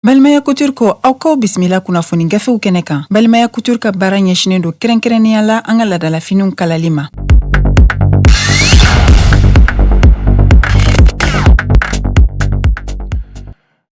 Balimaya Couture ko aw kaw bisimila kunnafoni gafew kɛnɛ kan. Balimaya Couture ka baara ɲɛsinen don kɛrɛnkɛrɛnnenya la an ka ladalafiniw kalali ma.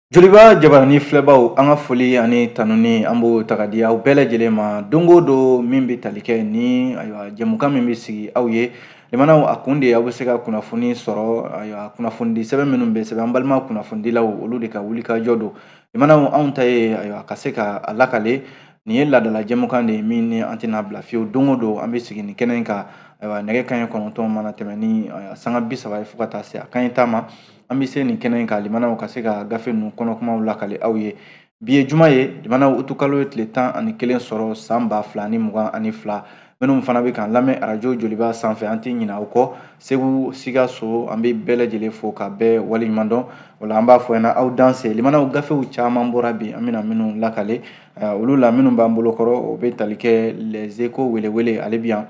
Joliba jabarani filɛbaw an ka foli ani tanuni an b'o ta ka di aw bɛɛ lajɛlen ma don o don min bɛ tali kɛ ni jɛmukan min bɛ sigi aw ye limanaw a kun de aw bɛ se ka kunnafoni sɔrɔ kunnafonidi sɛbɛn minnu bɛ sɛbɛn an balima kunnafonidilaw olu de ka wulikajɔ don limanaw anw ta ye ka se ka a lakale nin ye ladala jɛmukan de ye min ni an tɛna bila fiyewu don o don an bɛ sigi nin kɛnɛ in kan nɛgɛ kanɲɛ 9 mana tɛmɛ ni sanga 30 ye fo ka taa se a kanɲɛ 10 ma an bɛ se nin kɛnɛ in kan limanaw ka se ka gafe ninnu kɔnɔkumaw lakale aw ye bi ye juma ye limanaw utukalo ye tile 11 sɔrɔ san 2022 minnu fana bɛ kan lamɛn arajo joliba sanfɛ an tɛ ɲinɛ aw kɔ segu sikaso an bɛ bɛɛ lajɛlen fo ka bɛɛ waleɲuman dɔn wala an b'a fɔ ɲɛna aw danse limanaw gafew caman bɔra bi an bɛna minnu lakale olu la minnu b'an bolo kɔrɔ o bɛ tali kɛ les échos welewele ale bi yan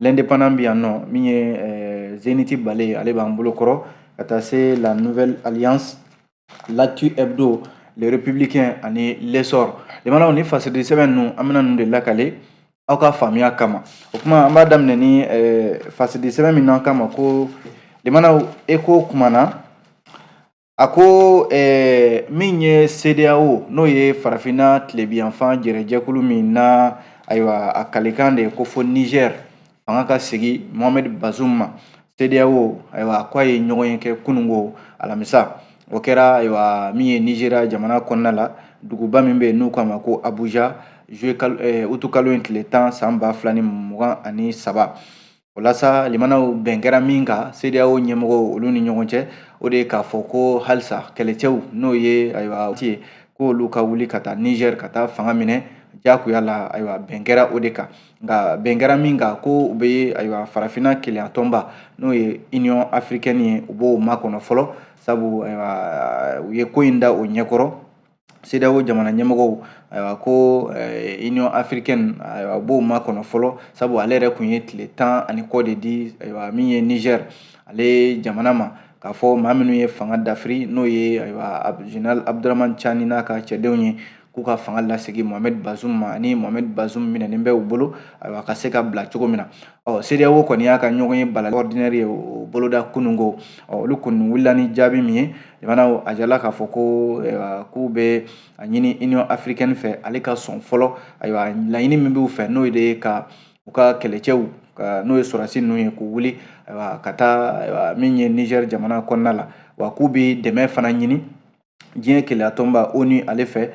l'indépendant bi yan nɔ min ye Zeniti Bale ale b'an bolo kɔrɔ ka taa se la nouvelle alliance l'actu hebdo les républicains ani l'essor limanaw ni fasidi sɛbɛn ninnu an bɛna ninnu de lakale aw ka faamuya kama o kuma an b'a daminɛ ni fasidi sɛbɛn min n'an kama ko limanaw eko kumana a ko min ye CEDEAO n'o ye farafinna tilebiyanfan jɛrɛjɛkulu min na ayiwa a kalikan de ye ko fo Niger fanga ka segi Mohamed Bazoum ma CEDEAO ayiwa ko a ye ɲɔgɔn ye kɛ kunungo alamisa o kɛra ayiwa min ye Nigeria jamana kɔnɔna la duguba min bɛ yen n'u k'a ma ko Abuja utukalo in tile 10 san 2023 walasa limanaw bɛn kɛra min kan CEDEAO ɲɛmɔgɔw olu ni ɲɔgɔn cɛ o de ye k'a fɔ ko halisa kɛlɛcɛw n'o ye ayiwa ko olu ka wuli ka taa Niger ka taa fanga minɛ jakuya la ayiwa bɛn kɛra o de kan nka bɛn kɛra min kan ko u bɛ ayiwa farafinna keleya tɔnba n'o ye Union africaine ye u b'o makɔnɔ fɔlɔ sabu ayiwa u ye ko in da o ɲɛkɔrɔ CEDEAO jamana ɲɛmɔgɔw ayiwa ko Union africaine ayiwa u b'o makɔnɔ fɔlɔ sabu ale yɛrɛ kun ye tile 10 ani kɔ de di ayiwa min ye Niger ale jamana ma k'a fɔ maa minnu ye fanga dafiri n'o ye ayiwa Général Abdramane Tchani n'a ka cɛdenw ye k'u ka fanga lasegi Mohamed Bazoum ma ani Mohamed Bazoum minɛnen bɛ u bolo ayiwa ka se ka bila cogo min na CEDEAO kɔni y'a ka ɲɔgɔn ye balali ordinaire ye o boloda kunungo olu kɔni wulila ni jaabi min ye limanaw a jala k'a fɔ ko k'u bɛ a ɲini Union africaine fɛ ale ka sɔn fɔlɔ ayiwa laɲini min b'u fɛ n'o de ye ka u ka kɛlɛcɛw n'o ye sɔrɔdasi ninnu ye k'u wuli ayiwa ka taa min ye Niger jamana kɔnɔna la wa k'u bɛ dɛmɛ fana ɲini diɲɛ keleya tɔnba ONU ale fɛ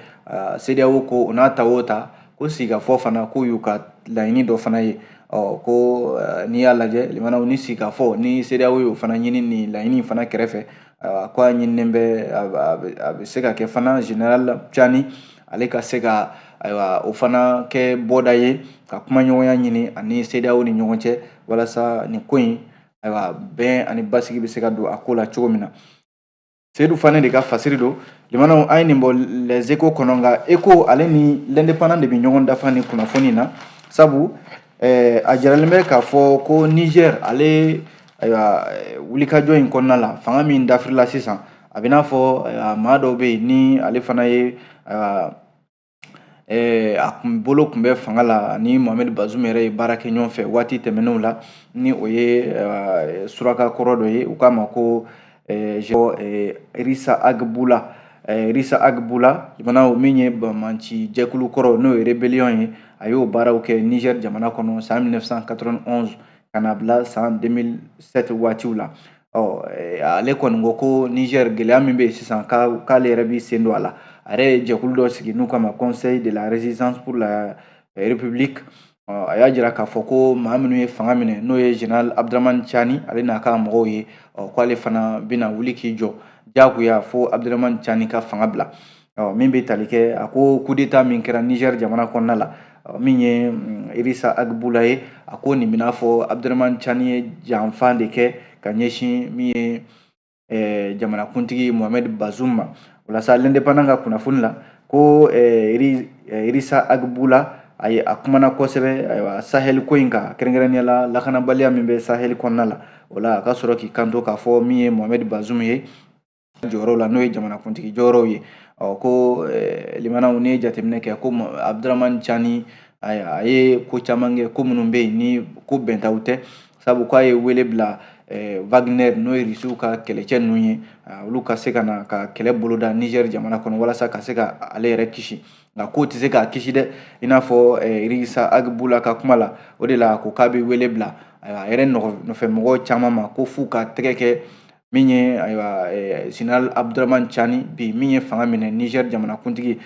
CEDEAO ko o n'a ta o ta ko sigikafɔ fana k'u y'u ka laɲini dɔ fana ye ko n'i y'a lajɛ limanaw ni sigikafɔ ni CEDEAO y'o fana ɲini nin laɲini fana kɛrɛfɛ ko a ɲininen bɛ a bɛ se ka kɛ fana Général Tchani ale ka se ka ayiwa o fana kɛ bɔda ye ka kumaɲɔgɔnya ɲini ani CEDEAO ni ɲɔgɔn cɛ walasa nin ko in ayiwa bɛn ani basigi bɛ se ka don a ko la cogo min na Seydou Fane de ka fasiri don limanaw an ye nin bɔ les échos kɔnɔ nka écho ale ni l'indépendant de bɛ ɲɔgɔn dafa ni kunnafoni na sabu a jaralen bɛ k'a fɔ ko Niger ale ayiwa wulikajɔ in kɔnɔna la fanga min dafirila sisan a bɛ n'a fɔ maa dɔw bɛ yen ni ale fana ye ayiwa a bolo kun bɛ fanga la ni Mohamed Bazoum yɛrɛ ye baara kɛ ɲɔgɔn fɛ waati tɛmɛnenw la ni o ye suraka kɔrɔ dɔ ye u k'a ma ko Rissa Agbula limanaw min ye bamanci jɛkulu kɔrɔ n'o ye rébellion ye a y'o baaraw kɛ Niger jamana kɔnɔ san 1991 ka na bila san 2007 waatiw la ale kɔni ko ko Niger gɛlɛya min bɛ yen sisan k'ale yɛrɛ b'i sen don a la a yɛrɛ ye jɛkulu dɔ sigi n'u k'a ma conseil de la résistance pour la république a y'a jira k'a fɔ ko maa minnu ye fanga minɛ n'o ye Général Abdramane Tchani ale n'a ka mɔgɔw ye k'ale fana bɛna wuli k'i jɔ jagoya fo Abdramane Tchani ka fanga bila min bɛ tali kɛ a ko coup d'état min kɛra Niger jamana kɔnɔna la min ye Rissa Agbula ye a ko nin bɛna fɔ Abdramane Tchani ye janfa de kɛ ka ɲɛsin min ye jamanakuntigi Mohamed Bazoum ma walasa l'indépendant ka kunnafoni la ko Rissa Agbula a kumana kosɛbɛ ayiwa Sahel ko in kan kɛrɛnkɛrɛnnenya la lakanabaliya min bɛ Sahel kɔnɔna la o la a ka sɔrɔ k'i kanto k'a fɔ min ye Mohamed Bazoum ye jɔyɔrɔ la n'o ye jamanakuntigi jɔyɔrɔw ye ko limanaw ni ye jateminɛ kɛ ko Abdramane Tchani a ye ko caman kɛ ko minnu bɛ yen ni ko bɛntaw tɛ sabu k'a ye wele bila Wagner n'o ye Rusiw ka kɛlɛcɛ ninnu ye olu ka se ka na ka kɛlɛ boloda Niger jamana kɔnɔ walasa ka se ka ale yɛrɛ kisi nka ko tɛ se k'a kisi dɛ i n'a fɔ Idrissa Agboula ka kuma la o de la ko k'a bɛ wele bila a yɛrɛ nɔfɛmɔgɔw caman ma ko f'u ka tɛgɛ kɛ min ye Général Abdramane Tchani bi min ye fanga minɛ Niger jamanakuntigi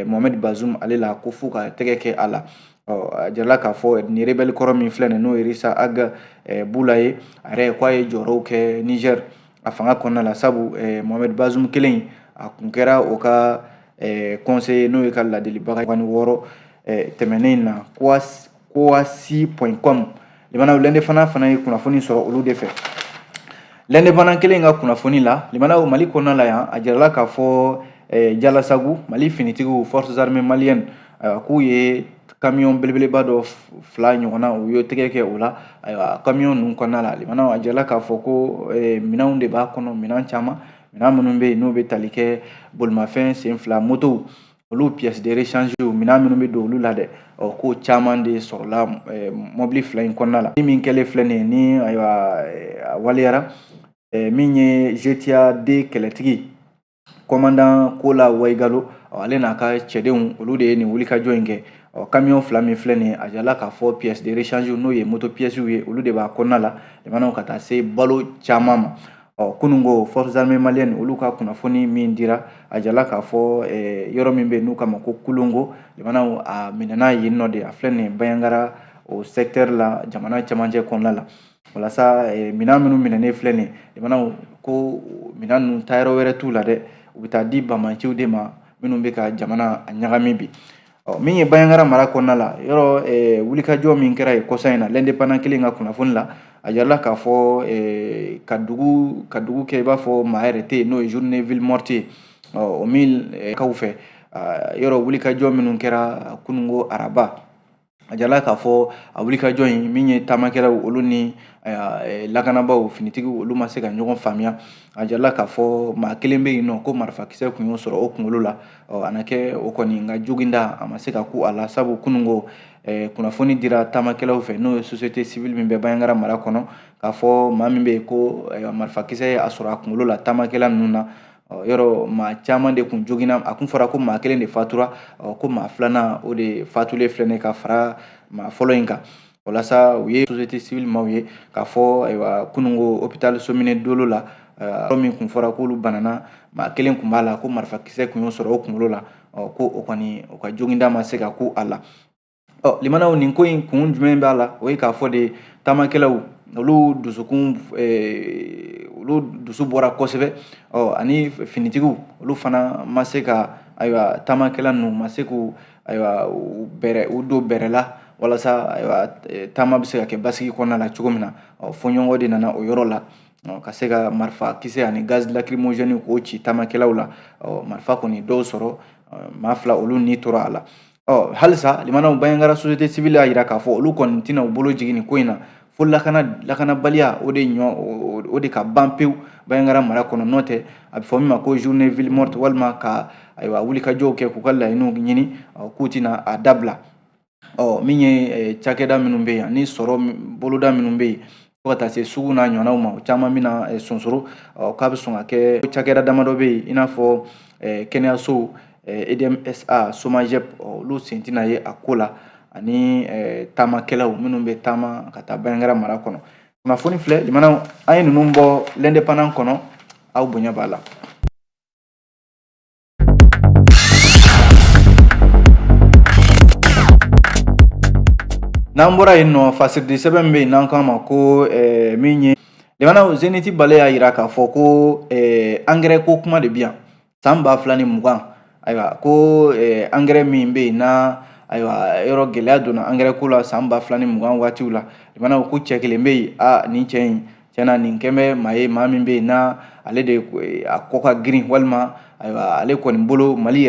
Mohamed Bazoum ale la ko f'u ka tɛgɛ kɛ a la a jirala k'a fɔ nin rebelle kɔrɔ min filɛ nin n'o ye Idrissa Agboula ye a yɛrɛ k'a ye jɔyɔrɔw kɛ Niger a fanga kɔnɔna la sabu Mohamed Bazoum kelen a kun kɛra o ka conseiller n'o ye ka ladilibaga 26 tɛmɛnen na Kouassi.com limanaw l'indépendant ye kunnafoni sɔrɔ olu de fɛ l'indépendant kelen ka kunnafoni la limanaw Mali kɔnɔna la yan a jirala k'a fɔ Jalasagu Mali finitigiw forces armées maliennes k'u ye camion belebeleba dɔ 2 ɲɔgɔnna u y'o tɛgɛ kɛ o la camion ninnu kɔnɔna la limanaw a jirala k'a fɔ ko minɛnw de b'a kɔnɔ minɛn caman minɛn minnu bɛ yen n'o bɛ tali kɛ bolimafɛn sen 2 moto olu pièces de rechange minɛn minnu bɛ don olu la dɛ ko caman de sɔrɔla mobili 2 in kɔnɔna la min kɛlen filɛ nin ye ni a waliyara min ye GTA D kɛlɛtigi commandant Kola Waigalo ale n'a ka cɛdenw olu de ye nin wulikajɔ in kɛ camion 2 min filɛ nin ye a jirala k'a fɔ pièces de rechange n'o ye moto pièces ye olu de b'a kɔnɔna la jamanaw ka taa se balo caman ma kunungo forces armées maliennes olu ka kunnafoni min dira a jirala k'a fɔ yɔrɔ min bɛ yen n'u k'a ma ko Kulongo jamanaw a minɛna yen nɔ de a filɛ nin ye Bayangara o secteur la jamana cɛmancɛ kɔnɔna la walasa minɛn minnu minɛnen filɛ nin ye jamanaw ko minɛn ninnu taayɔrɔ wɛrɛ t'u la dɛ u bɛ taa di bamaciw de ma minnu bɛ ka jamana a ɲagami bi min ye Bayangara mara kɔnɔna la yɔrɔ wulikajɔ min kɛra yen kɔsa in na l'indépendant kelen ka kunnafoni la a jirala k'a fɔ ka dugu kɛ i b'a fɔ maa yɛrɛ tɛ yen n'o ye journée ville morte ye o min kaw fɛ yɔrɔ wulikajɔ minnu kɛra kunungo araba a jirala k'a fɔ a wulikajɔ in min ye taamakɛlaw olu ni lakanabaw finitigiw olu ma se ka ɲɔgɔn faamuya a jirala k'a fɔ maa kelen bɛ yen nɔ ko marifakisɛ kun y'o sɔrɔ o kunkolo la a na kɛ o kɔni nka joginda a ma se ka ku a la sabu kunungo kunnafoni dira taamakɛlaw fɛ n'o ye société civile min bɛ Bayangara mara kɔnɔ k'a fɔ maa min bɛ yen ko marifakisɛ ye a sɔrɔ a kunkolo la taamakɛla ninnu na yɔrɔ maa caman de kun joginna a kun fɔra ko maa kelen de fatura ko maa filanan o de fatulen filɛ nin ye ka fara maa fɔlɔ in kan walasa u ye société civile maaw ye k'a fɔ kunungo hôpital Somine Dolo la yɔrɔ min kun fɔra k'olu banana maa kelen kun b'a la ko marifakisɛ kun y'o sɔrɔ o kunkolo la ko o kɔni o ka joginda ma se ka ku a la limanaw nin ko in kun jumɛn b'a la o ye k'a fɔ de taamakɛlaw olu dusu bɔra kosɛbɛ ani finitigiw olu fana ma se ka taamakɛla ninnu ma se k'u u don bɛrɛ la walasa taama bɛ se ka kɛ basigi kɔnɔna la cogo min na fɔɲɔgɔnkɔ de nana o yɔrɔ la ka se ka marifakisɛ ani gaz lacrymogène k'o ci taamakɛlaw la marifa kɔni dɔw sɔrɔ maa 2 olu ni tora a la halisa limanaw Bayangara société civile y'a jira k'a fɔ olu kɔni tɛna u bolo jigin nin ko in na fo lakanabaliya o de ka ban pewu Bayangara mara kɔnɔ n'o tɛ a bɛ fɔ min ma ko journée ville morte walima ka wulikajɔw kɛ k'u ka laɲiniw ɲini k'u tɛna a dabila min ye cakɛda minnu bɛ yen ani sɔrɔ boloda minnu bɛ yen fo ka taa se sugu n'a ɲɔgɔnnaw ma o caman bɛna sonsoro k'a bɛ sɔn ka kɛ cakɛda damadɔ bɛ yen i n'a fɔ kɛnɛyasow EDMSA SOMAGEP olu sen tɛna ye a ko la ani taamakɛlaw minnu bɛ taama ka taa Bayangara mara kɔnɔ kunnafoni filɛ limanaw an ye ninnu bɔ l'indépendant kɔnɔ aw bonya b'a la. N'an bɔra yen nɔ fasiridi sɛbɛn bɛ yen n'an k'a ma ko min ye limanaw Zenith Bale y'a jira k'a fɔ ko engrais ko kuma de bɛ yan san 2020 ayiwa ko engrais min bɛ yen na ayiwa yɔrɔ gɛlɛya donna engrais ko la san 2020 waatiw la limanaw ko cɛ kelen bɛ yen nin cɛ in tiɲɛna nin kɛn bɛ maa ye maa min bɛ yen na ale de a kɔ ka girin walima ayiwa ale kɔni bolo Mali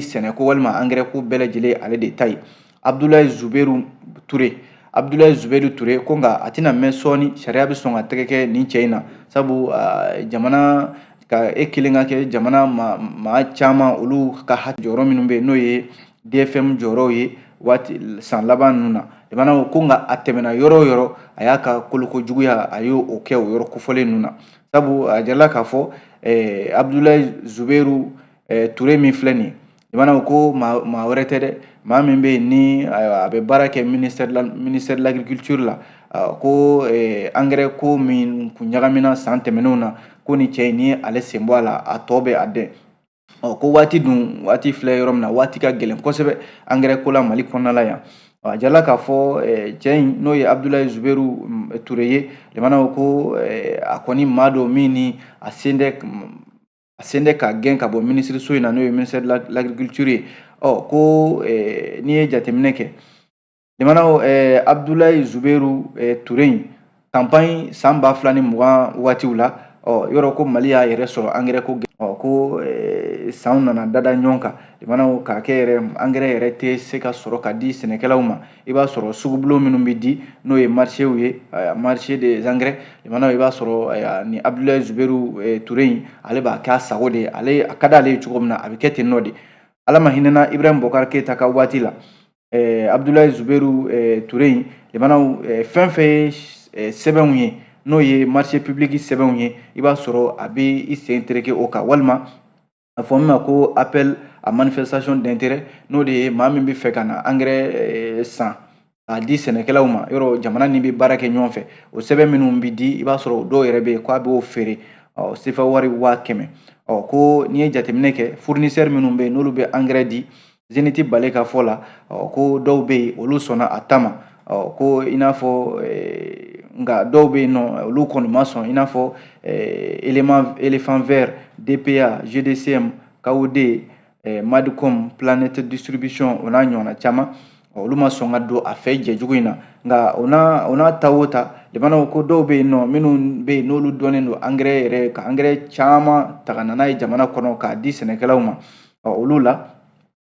sɛnɛko walima engrais ko bɛɛ lajɛlen ale de ta ye Abdoulaye Zubairu Touré ko nka a tɛna mɛn sɔɔni sariya bɛ sɔn ka tɛgɛ kɛ nin cɛ in na sabu jamana ka kelen ka kɛ jamana maa caman olu ka jɔyɔrɔ minnu bɛ n'o ye DFM jɔyɔrɔ ye waati san laban ninnu na limana ko nka a tɛmɛna yɔrɔ o yɔrɔ a y'a ka kolokojuguya a y'o kɛ o yɔrɔ kofɔlen ninnu na sabu a jarala k'a fɔ Abdulaye Zubairu Ture min filɛ nin ye limana ko maa wɛrɛ tɛ dɛ maa min bɛ yen ni a bɛ baara kɛ ministère de l'agriculture la ko engrais ko min kun ɲagamina san tɛmɛnenw na ko ni cɛ ni ale sen bɔ a la a tɔ bɛ a dɛn ko waati filɛ yɔrɔ min na waati ka gɛlɛn kosɛbɛ engrais ko la Mali kɔnɔna la yan a jarala k'a fɔ cɛ in n'o ye Abdulaye Zubairu Ture ye limana ko a kɔni maa dɔ min ni a sen tɛ ka gɛn ka bɔ ministre so in na n'o ye ministère de l'agriculture ye ko n'i ye jateminɛ kɛ limana Abdulaye Zubairu Ture in campagne san 2020 waatiw la yɔrɔ ko Mali y'a yɛrɛ sɔrɔ engrais ko ko sanw nana dada ɲɔgɔn kan limana k'a kɛ yɛrɛ engrais yɛrɛ tɛ se ka sɔrɔ ka di sɛnɛkɛlaw ma i b'a sɔrɔ sugubulon minnu bɛ di n'o ye marchéw ye marché des engrais limana i b'a sɔrɔ ni Abdulaye Zubairu Ture in ale b'a kɛ a sago de ye a ka d'ale ye cogo min na a bɛ kɛ ten nɔ de Ala ma hinɛna Ibrahim Boubacar Keita ka waati la Abdulaye Zubairu Ture in limana fɛn fɛn ye sɛbɛnw ye n'o ye marché public sɛbɛnw ye i b'a sɔrɔ a bɛ i sen tereke o kan walima a fɔ min ma ko appel à manifestation d'intérêt n'o de ye maa min bɛ fɛ ka na engrais san k'a di sɛnɛkɛlaw ma yɔrɔ jamana ni bɛ baara kɛ ɲɔgɔn fɛ o sɛbɛn minnu bɛ di i b'a sɔrɔ dɔw yɛrɛ bɛ yen k'a b'o feere sefa wari 500 ko n'i ye jateminɛ kɛ fournisseur minnu bɛ yen n'olu bɛ engrais di Zenith Bale ka fɔ la ko dɔw bɛ yen olu sɔnna a ta ma ko i n'a fɔ nka dɔw bɛ yen nɔ olu kɔni ma sɔn i n'a fɔ éléphant vert DPA GDCM KOD Madcom Planète Distribution o n'a ɲɔgɔnna caman olu ma sɔn ka don a fɛ jɛjugu in na nka o n'a ta o ta limana ko dɔw bɛ yen nɔ minnu bɛ yen n'olu dɔnnen don engrais yɛrɛ ka engrais caman ta ka na n'a ye jamana kɔnɔ k'a di sɛnɛkɛlaw ma olu la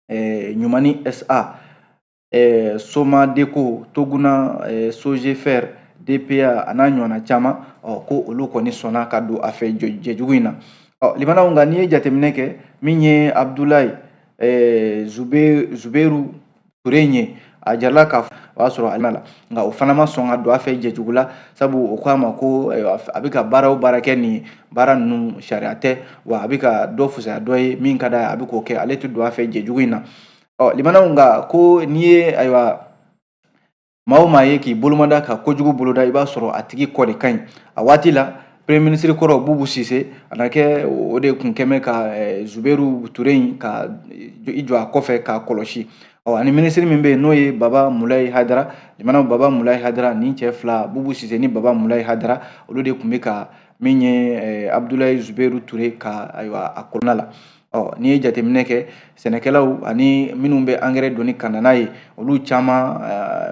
Ɲumani SA Somadeco Toguna Sogefer DPA a n'a ɲɔgɔnna caman ko olu kɔni sɔnna ka don a fɛ jɛjugu in na limana nka n'i ye jateminɛ kɛ min ye Abdulaye Zubairu Ture ye a jarala k'a fɔ o y'a sɔrɔ ale la nka o fana ma sɔn ka don a fɛ jɛjugu la sabu o k'a ma ko a bɛ ka baara o baara kɛ nin baara ninnu sariya tɛ wa a bɛ ka dɔ fisaya dɔ ye min ka d'a ye a bɛ k'o kɛ ale tɛ don a fɛ jɛjugu in na limana nka ko n'i ye ayiwa maa o maa ye k'i bolomada ka kojugu boloda i b'a sɔrɔ a tigi kɔ de ka ɲi a waati la premier ministre kɔrɔ Bubu Sise a na kɛ o de kun kɛmɛ ka Zubairu Ture in ka i jɔ a kɔfɛ k'a kɔlɔsi ani ministre min bɛ yen n'o ye Baba Mulaye Hadara limana Baba Mulaye Hadara ni cɛ fila Bubu Sise ni Baba Mulaye Hadara olu de kun bɛ ka min ye Abdulaye Zubairu Ture ka ayiwa a kɔnɔna la n'i ye jateminɛ kɛ sɛnɛkɛlaw ani minnu bɛ engrais donni ka na n'a ye olu caman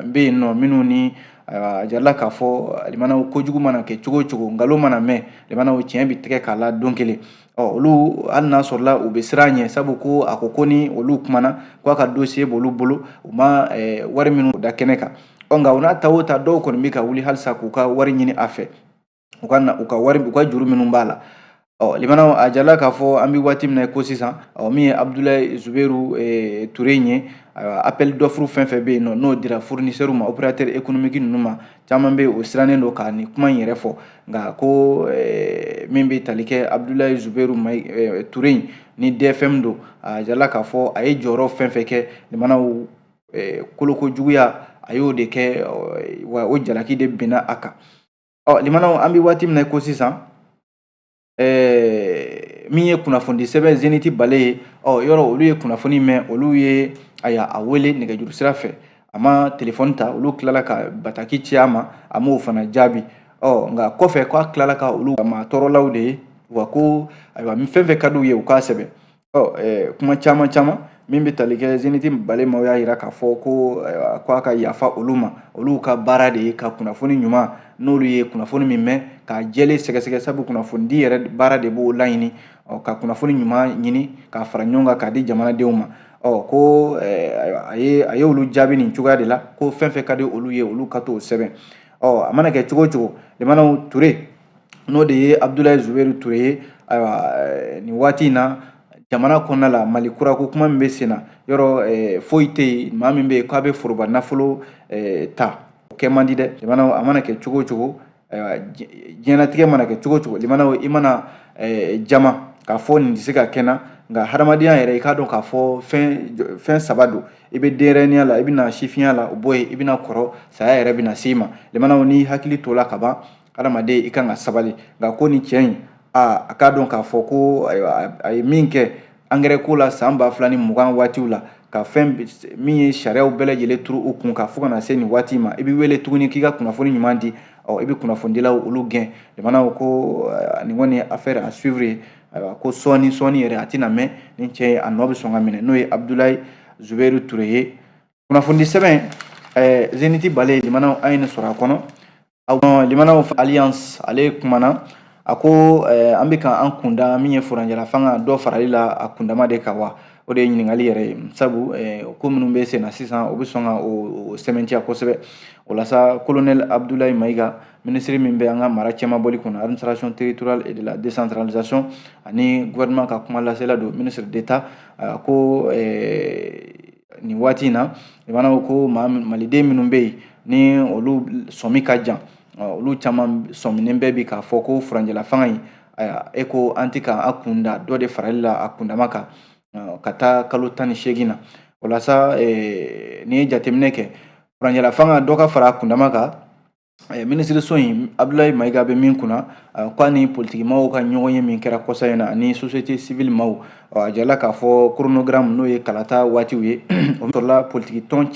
bɛ yen nɔ minnu ni a jarala k'a fɔ limana kojugu mana kɛ cogo o cogo nkalon mana mɛn limana tiɲɛ bɛ tigɛ k'a la don kelen olu hali n'a sɔrɔla u bɛ siran ɲɛ sabu ko a ko ni olu kumana k'a ka dossier b'olu bolo u ma wari minnu da kɛnɛ kan nka u n'a ta o ta dɔw kɔni bɛ ka wuli halisa k'u ka wari ɲini a fɛ u ka juru minnu b'a la limana a jarala k'a fɔ an bɛ waati min na ko sisan min ye Abdulaye Zubairu Ture ye appel d'offre fɛn fɛn bɛ yen nɔ n'o dira fournisseur ma opérateur économique ninnu ma caman bɛ o sirannen don ka nin kuma in yɛrɛ fɔ nka ko min bɛ tali kɛ Abdulaye Zubairu Ture ni DFM don a jarala k'a fɔ a ye jɔyɔrɔ fɛn fɛn kɛ limana kolokojuguya a y'o de kɛ wa o jalaki de binna a kan limana an bɛ waati min na ko sisan min ye kunnafoni sɛbɛn Zenith Bale ye yɔrɔ olu ye kunnafoni mɛn olu ye a wele nɛgɛjuru sira fɛ a ma telefɔni ta olu tilala ka bataki ci a ma a m'o fana jaabi nka kɔfɛ k'a tilala ka olu ma tɔɔrɔlaw de ye wa ko ayiwa fɛn fɛn ka d'u ye u k'a sɛbɛn kuma caman min bɛ tali kɛ Zenith Bale ma o y'a jira k'a fɔ ko k'a ka yafa olu ma olu ka baara de ye ka kunnafoni ɲuman n'olu ye kunnafoni min mɛn ka jɛlen sɛgɛsɛgɛ sabu kunnafoni di yɛrɛ baara de b'o laɲini ka kunnafoni ɲuman ɲini k'a fara ɲɔgɔn kan k'a di jamanadenw ma ko a ye olu jaabi nin cogoya de la ko fɛn fɛn ka di olu ye olu ka t'o sɛbɛn a mana kɛ cogo o cogo limana Ture n'o de ye Abdulaye Zubairu Ture ye ayiwa ni waati in na jamana kɔnɔna la Mali kura ko kuma min bɛ sen na yɔrɔ foyi tɛ yen maa min bɛ yen k'a bɛ foroba nafolo ta o kɛ man di dɛ limanaw a mana kɛ cogo o cogo ayiwa diɲɛlatigɛ mana kɛ cogo o cogo limanaw i mana jama k'a fɔ nin tɛ se ka kɛ n na nka hadamadenya yɛrɛ i k'a dɔn k'a fɔ fɛn saba don i bɛ denɲɛrɛninya la i bɛna sifinya la o bɔ yen i bɛna kɔrɔ saya yɛrɛ bɛna se i ma limanaw n'i hakili t'o la ka ban hadamaden i kan ka sabali nka ko nin cɛ in a k'a dɔn k'a fɔ ko a ye min kɛ angɛrɛ ko la san 2020 waatiw la ka fɛn min ye sariyaw bɛɛ lajɛlen turu u kun ka fo ka na se nin waati ma i bɛ wele tuguni k'i ka kunnafoni ɲuman di i bɛ kunnafonidilaw olu gɛn jamanaw ko nin kɔni ye affaire à suivre ye ko sɔɔni yɛrɛ a tɛna mɛn nin cɛ ye a nɔ bɛ sɔn ka minɛ n'o ye Abdulaye Zubairu Ture ye kunnafoni sɛbɛn Zeniti Bale limanaw an ye nin sɔrɔ a kɔnɔ limanaw alliance ale kumana a ko an bɛ ka an kunda min ye furanjɛla fanga dɔ farali la a kundama de kan wa o de ye ɲininkali yɛrɛ ye sabu ko minnu bɛ sen na sisan o bɛ sɔn ka o sɛmɛntiya kosɛbɛ o la sa colonel Abdoulaye Maïga ministre min bɛ an ka mara cɛmabɔli kɔnɔ administration territoriale et de la décentralisation ani gouvernement ka kuma lasela don ministre d'État ko nin waati in na limanaw ko maliden minnu bɛ yen ni olu sɔmi ka jan olu caman sɔminen bɛɛ bi k'a fɔ ko furanjɛla fanga in e ko an tɛ ka a kunda dɔ de farali la a kundama kan ka taa kalo 18 na o la sa n'i ye jateminɛ kɛ furanjɛla fanga dɔ ka fara a kundama kan minisiriso in Abdoulaye Maïga bɛ min kunna k'a ni politiki maaw ka ɲɔgɔn ye min kɛra kɔsa in na ani société civile maaw a jala k'a fɔ chronogramme n'o ye kalata waatiw ye o sɔrɔla politiki tɔn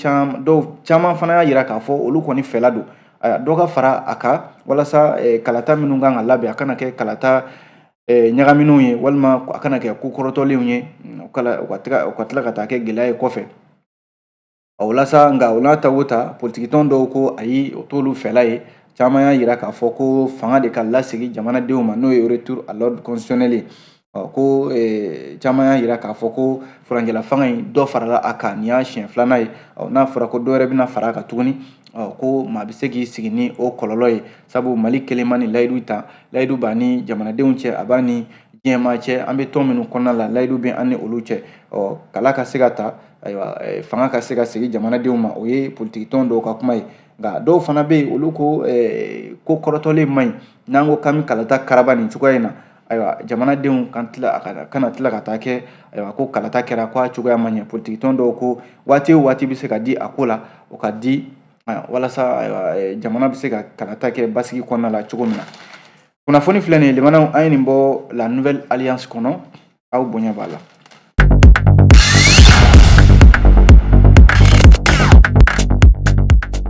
caman fana y'a jira k'a fɔ olu kɔni fɛla don dɔ ka fara a kan walasa kalata minnu kan ka labɛn a kana kɛ kalata ɲagaminenw ye walima a kana kɛ ko kɔrɔtɔlenw ye u ka tila ka taa kɛ gɛlɛya ye kɔfɛ o la sa nka o n'a ta o ta politiki tɔn dɔw ko ayi o t'olu fɛla ye caman y'a jira k'a fɔ ko fanga de ka lasegin jamanadenw ma n'o ye retour à l'ordre constitutionnel ye ko caman y'a jira k'a fɔ ko furanjɛla fanga in dɔ farala a kan nin y'a siɲɛ 2nan ye n'a fɔra ko dɔ wɛrɛ bɛna fara a kan tuguni ko maa bɛ se k'i sigi ni o kɔlɔlɔ ye sabu Mali kelen ma ni layidu ta layidu b'a ni jamanadenw cɛ a b'a ni diɲɛmaa cɛ an bɛ tɔn minnu kɔnɔna la layidu bɛ an ni olu cɛ kala ka se ka ta ayiwa fanga ka se ka segin jamanadenw ma o ye politiki tɔn dɔw ka kuma ye nka dɔw fana bɛ yen olu ko kɔrɔtɔlen man ɲi n'an ko k'an bɛ kalata karaba nin cogoya in na ayiwa jamanadenw kana tila ka taa kɛ ayiwa ko kalata kɛra ko a cogoya man ɲɛ politiki tɔn dɔw ko waati o waati bɛ se ka di a ko la o ka di walasa jamana bɛ se ka kalata kɛ basigi kɔnɔna la cogo min na kunnafoni filɛ nin ye limanaw an ye nin bɔ la nouvelle alliance kɔnɔ aw bonya b'a la.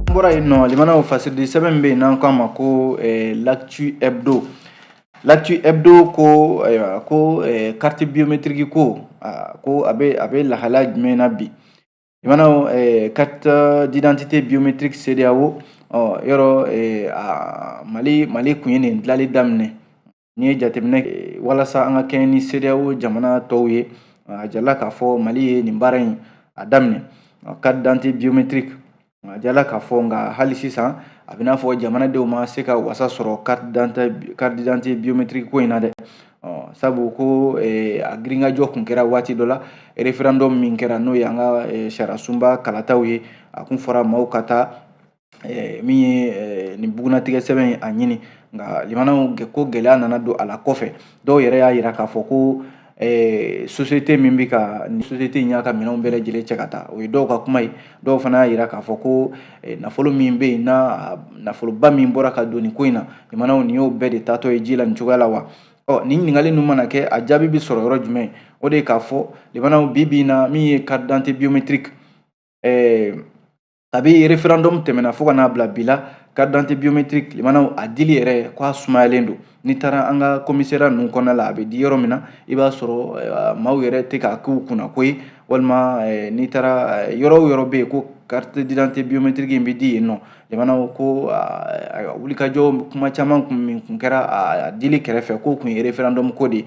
N bɔra yen nɔ limanaw fasiridi sɛbɛn min bɛ yen n'an k'a ma ko l'actu hebdo ko carte biométrique ko a bɛ lahala jumɛn na bi limanaw carte d'identité biométrique CEDEAO yɔrɔ Mali kun ye nin dilali daminɛ n'i ye jateminɛ walasa an ka kɛɲɛ ni CEDEAO jamana tɔw ye a jala k'a fɔ Mali ye nin baara in a daminɛ carte d'identité biométrique a jala k'a fɔ nka hali sisan a bɛ n'a fɔ jamanadenw ma se ka wasa sɔrɔ carte d'identité biométrique ko in na dɛ sabu ko a giringajɔ kun kɛra waati dɔ la référendum min kɛra n'o ye an ka sariya sunba kalataw ye a kun fɔra maaw ka taa min ye nin bugunatigɛ sɛbɛn ye a ɲini nka limanaw ko gɛlɛya nana don a la kɔfɛ dɔw yɛrɛ y'a jira k'a fɔ ko société min bɛ ka ni société in y'a ka minɛnw bɛɛ lajɛlen cɛ ka taa o ye dɔw ka kuma ye dɔw fana y'a jira k'a fɔ ko nafolo min bɛ yen nafoloba min bɔra ka don nin ko in na limanaw nin y'o bɛɛ de taatɔ ye ji la nin cogoya la wa nin ɲininkali ninnu mana kɛ a jaabi bɛ sɔrɔ yɔrɔ jumɛn o de ye k'a fɔ limanaw bi in na min ye carte d'identité biométrique kabi référendum tɛmɛna fo ka n'a bila bi la carte d'identité biométrique limanaw a dili yɛrɛ k'a sumayalen don n'i taara an ka commissariat ninnu kɔnɔna la a bɛ di yɔrɔ min na i b'a sɔrɔ maaw yɛrɛ tɛ k'a k'u kunna ko ye walima n'i taara yɔrɔ o yɔrɔ bɛ yen ko carte d'identité biométrique in bɛ di yen nɔ limanaw ko wulikajɔ kuma caman kun kɛra a dili kɛrɛfɛ k'o kun ye référendum ko de ye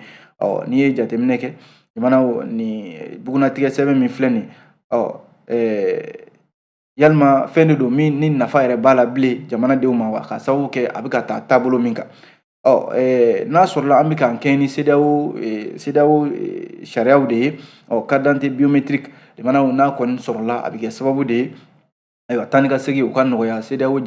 n'i ye jateminɛ kɛ limanaw ni bugunatigɛ sɛbɛn min filɛ nin yalima fɛn de don min ni nafa yɛrɛ b'a la bilen jamanadenw ma wa ka sababu kɛ a bɛ ka taa taabolo min kan n'a sɔrɔla an bɛ k'an kɛ ni CEDEAO sariyaw de ye carte d'identité biométrique limanaw n'a kɔni sɔrɔla a bɛ kɛ sababu de ye ayiwa taa ni ka segin u ka nɔgɔya CEDEAO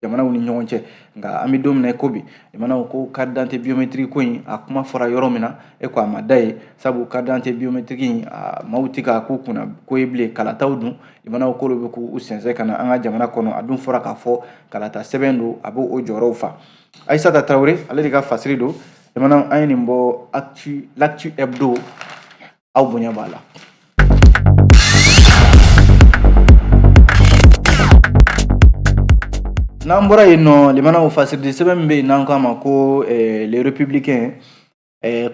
jamanaw ni ɲɔgɔn cɛ nka an bɛ don min na i ko bi limanaw ko carte d'identité biométrique ko in a kuma fɔra yɔrɔ min na ko a ma da ye sabu carte d'identité biométrique in maaw tɛ k'a k'u kunna ko ye bilen kalataw dun limanaw k'olu bɛ k'u sɛnsɛn ka na an ka jamana kɔnɔ a dun fɔra k'a fɔ kalata sɛbɛn don a b'o jɔyɔrɔw fa Aissata Traoré ale de ka fasiri don limanaw an ye nin bɔ l'actu hebdo aw bonya b'a la. N'an bɔra yen nɔ limanaw fasiridi sɛbɛn min bɛ yen n'an k'a ma ko les républicains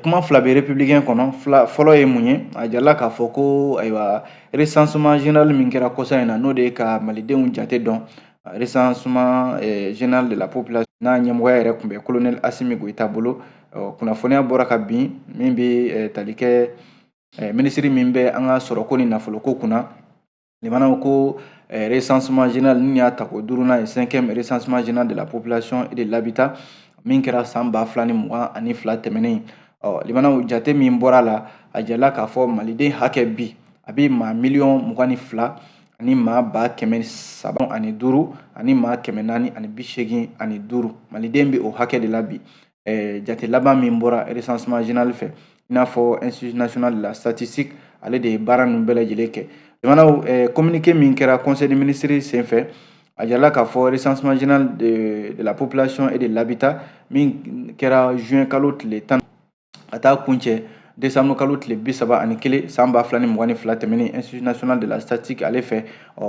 kuma fila bɛ républicain kɔnɔ fɔlɔ ye mun ye a jarala k'a fɔ ko ayiwa recensement général min kɛra kɔsa in na n'o de ye ka malidenw jate dɔn recensement général de la population n'a ɲɛmɔgɔya yɛrɛ tun bɛ colonel Assimi Goïta bolo kunnafoniya bɔra ka bin min bɛ tali kɛ minisiri min bɛ an ka sɔrɔko ni nafoloko kunna limanaw ko recensement général ni y'a ta ko duurunan ye 5e recensement général de la population et de l'habitat min kɛra san 2022 tɛmɛnen limanaw jate min bɔra la a jarala k'a fɔ maliden hakɛ bi a bɛ maa 22,000 ani maa 335 ani maa 485 maliden bɛ o hakɛ de la bi jate laban min bɔra recensement général fɛ i n'a fɔ institut national de la statistique ale de ye baara ninnu bɛɛ lajɛlen kɛ limanaw communiqué min kɛra conseil des ministres senfɛ a jarala k'a fɔ recensement général de la population et de l'habitat min kɛra juin kalo tile 10 ka taa kuncɛ décembre kalo tile 31 san 2022 tɛmɛnen institut national de la statistique ale fɛ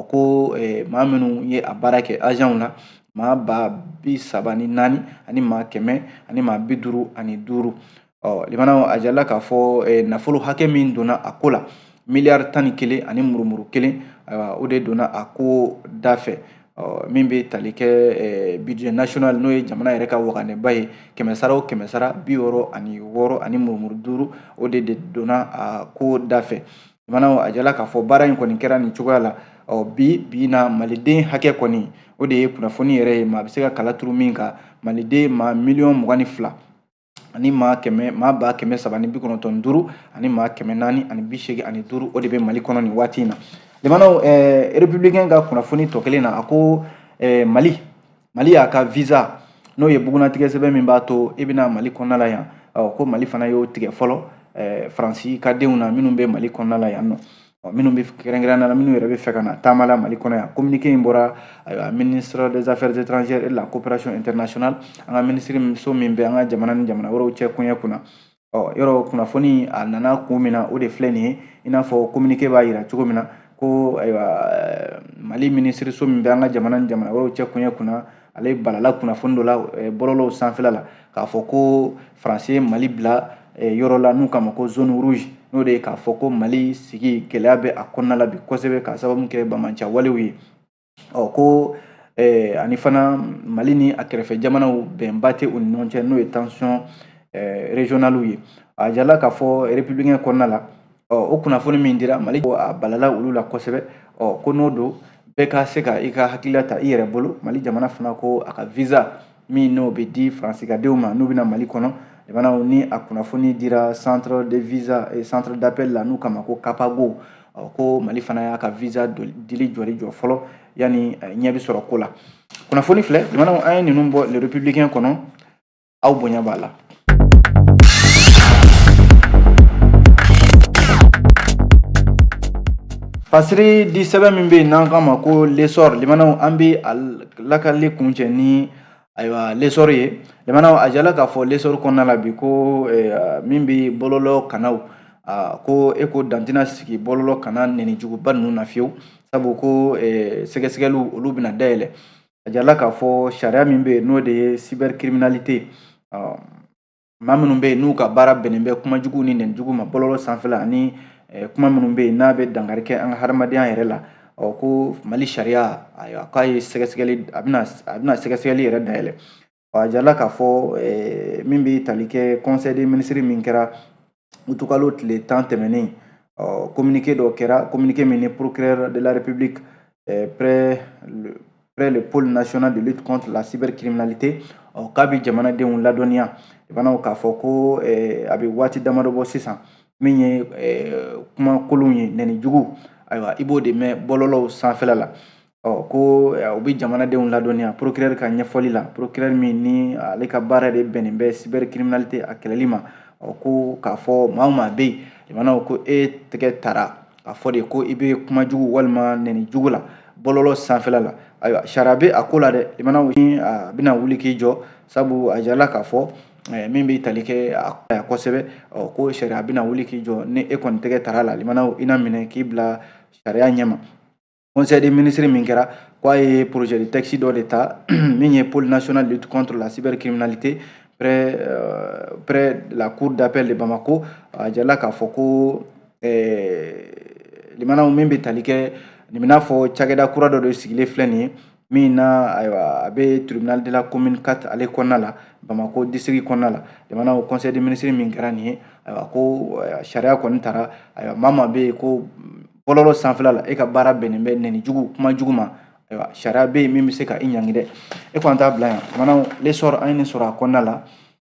ko maa minnu ye a baara kɛ agent la maa 34 ani maa 100 ani maa 55 limanaw a jarala k'a fɔ nafolo hakɛ min donna a ko la miliyari 11 ani murumuru 1 o de donna a ko da fɛ min bɛ tali kɛ budget national n'o ye jamana yɛrɛ ka waganeba ye 100 o 100 66 ani murumuru 5 o de donna a ko da fɛ limanaw a jarala k'a fɔ baara in kɔni kɛra nin cogoya la bi na maliden hakɛ kɔni o de ye kunnafoni yɛrɛ ye maa bɛ se ka kala turu min kan maliden maa 22,000 ani maa 395 ani maa 485 o de bɛ Mali kɔnɔ nin waati in na limanaw républicain ka kunnafoni tɔ kelen na a ko Mali y'a ka visa n'o ye bugunatigɛ sɛbɛn min b'a to i bɛna Mali kɔnɔna la yan ko Mali fana y'o tigɛ fɔlɔ Faransi ka denw na minnu bɛ Mali kɔnɔna la yan nɔ minnu bɛ kɛrɛnkɛrɛnnenya la minnu yɛrɛ bɛ fɛ ka na taama la Mali kɔnɔ yan communiqué in bɔra ministre des affaires étrangères et de la coopération internationale an ka minisiriso min bɛ an ka jamana ni jamana wɛrɛw cɛ kuɲɛ kunna yɔrɔ kunnafoni a nana kun min na o de filɛ nin ye i n'a fɔ communiqué b'a jira cogo min na ko ayiwa Mali minisiriso min bɛ an ka jamana ni jamana wɛrɛw cɛ kuɲɛ kunna ale balala kunnafoni dɔ la bɔlɔlɔw sanfɛla la k'a fɔ ko Faransi ye Mali bila yɔrɔ la n'u k'a ma ko zone rouge n'o de ye k'a fɔ ko Mali sigi gɛlɛya bɛ a kɔnɔna la bi kosɛbɛ k'a sababu kɛ bamaciya walew ye ko ani fana Mali ni a kɛrɛfɛ jamanaw bɛnba tɛ u ni ɲɔgɔn cɛ n'o ye tension régionale ye a jarala k'a fɔ républicain kɔnɔna la o kunnafoni min dira Mali a balala olu la kosɛbɛ ko n'o don bɛɛ ka se ka i ka hakilila ta i yɛrɛ bolo Mali jamana fana ko a ka visa min n'o bɛ di faransigadenw ma n'u bɛna Mali kɔnɔ limanaw ni a kunnafoni dira centre de visa et centre d'appel la n'u k'a ma ko Capago ko Mali fana y'a ka visa dili jɔ fɔlɔ yanni ɲɛ bɛ sɔrɔ ko la kunnafoni filɛ limanaw an ye ninnu bɔ le républicain kɔnɔ aw bonya b'a la. Fasiri di sɛbɛn min bɛ yen n'an k'a ma ko l'essor limanaw an bɛ a lakali kuncɛ ni ayiwa l'essor ye limanaw a jarala k'a fɔ l'essor kɔnɔna la bi ko min bɛ bɔlɔlɔ kannaw ko ko dan tɛna sigi bɔlɔlɔ kana nɛnijuguba ninnu na fiyewu sabu ko sɛgɛsɛgɛliw olu bɛna dayɛlɛ a jarala k'a fɔ sariya min bɛ yen n'o de ye cybercriminalité maa minnu bɛ yen n'u ka baara bɛnnen bɛ kumajugu ni nɛnijugu ma bɔlɔlɔ sanfɛla ani kuma minnu bɛ yen n'a bɛ dankari kɛ an ka hadamadenya yɛrɛ la ko Mali sariya ayiwa k'a ye sɛgɛsɛgɛli a bɛna sɛgɛsɛgɛli yɛrɛ dayɛlɛ a jarala k'a fɔ min bɛ tali kɛ conseil des ministres min kɛra utukalo tile 10 tɛmɛnen communiqué dɔ kɛra communiqué min ni procureur de la République près le pôle national de lutte contre la cybercriminalité k'a bɛ jamanadenw ladɔnniya limanaw k'a fɔ ko a bɛ waati damadɔ bɔ sisan min ye kuma kolonw ye nɛni jugu ayiwa i b'o de mɛn bɔlɔlɔw sanfɛla la ko u bɛ jamanadenw ladɔnniya procureur ka ɲɛfɔli la procureur min ni ale ka baara de bɛnnen bɛ cybercriminalité a kɛlɛli ma ko k'a fɔ maa o maa bɛ yen limanaw ko e tɛgɛ tara k'a fɔ de ko i bɛ kuma jugu walima nɛni jugu la bɔlɔlɔ sanfɛla la ayiwa sariya bɛ a ko la dɛ limanaw ni a bɛna wuli k'i jɔ sabu a jirala k'a fɔ min bɛ tali kɛ a kosɛbɛ ko sariya bɛna wuli k'i jɔ ni e kɔni tɛgɛ tara la limanaw i na minɛ k'i bila sariya ɲɛma conseil des ministres min kɛra k'a ye projet de texte dɔ de ta min ye pôle national de lutte contre la cybercriminalité près de la cour d'appel de Bamako a jirala k'a fɔ ko limanaw min bɛ tali kɛ nin bɛna fɔ cakɛda kura dɔ de sigilen filɛ nin ye min na ayiwa a bɛ tribunal de la commune 4 ale kɔnɔna la Bamako district kɔnɔna la limanaw conseil des ministres min kɛra nin ye ayiwa ko sariya kɔni tara ayiwa maa maa bɛ yen ko bɔlɔlɔ sanfɛla la e ka baara bɛnnen bɛ nɛni jugu kuma jugu ma ayiwa sariya bɛ yen min bɛ se ka i ɲangi dɛ e kɔni t'a bila yan limanaw lesɔr an ye nin sɔrɔ a kɔnɔna la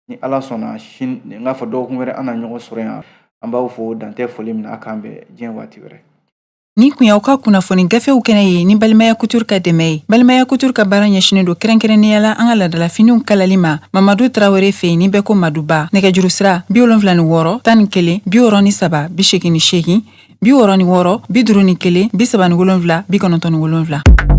ni ala sɔnna sini n k'a fɔ dɔgɔkun wɛrɛ an na ɲɔgɔn sɔrɔ yan an b'aw fo dantɛ foli min na a k'an bɛn diɲɛ waati wɛrɛ. Ni kun y'aw ka kunnafoni gafew kɛnɛ ye ni Balimaya Couture ka dɛmɛ ye. Balimaya Couture ka baara ɲɛsinen don kɛrɛnkɛrɛnnenya la an ka ladalafiniw kalali ma. Mamadu Traoré fɛ yen ni bɛɛ ko Maduba. Nɛgɛjuru sira 76 11 63 88 66 61 51 37 97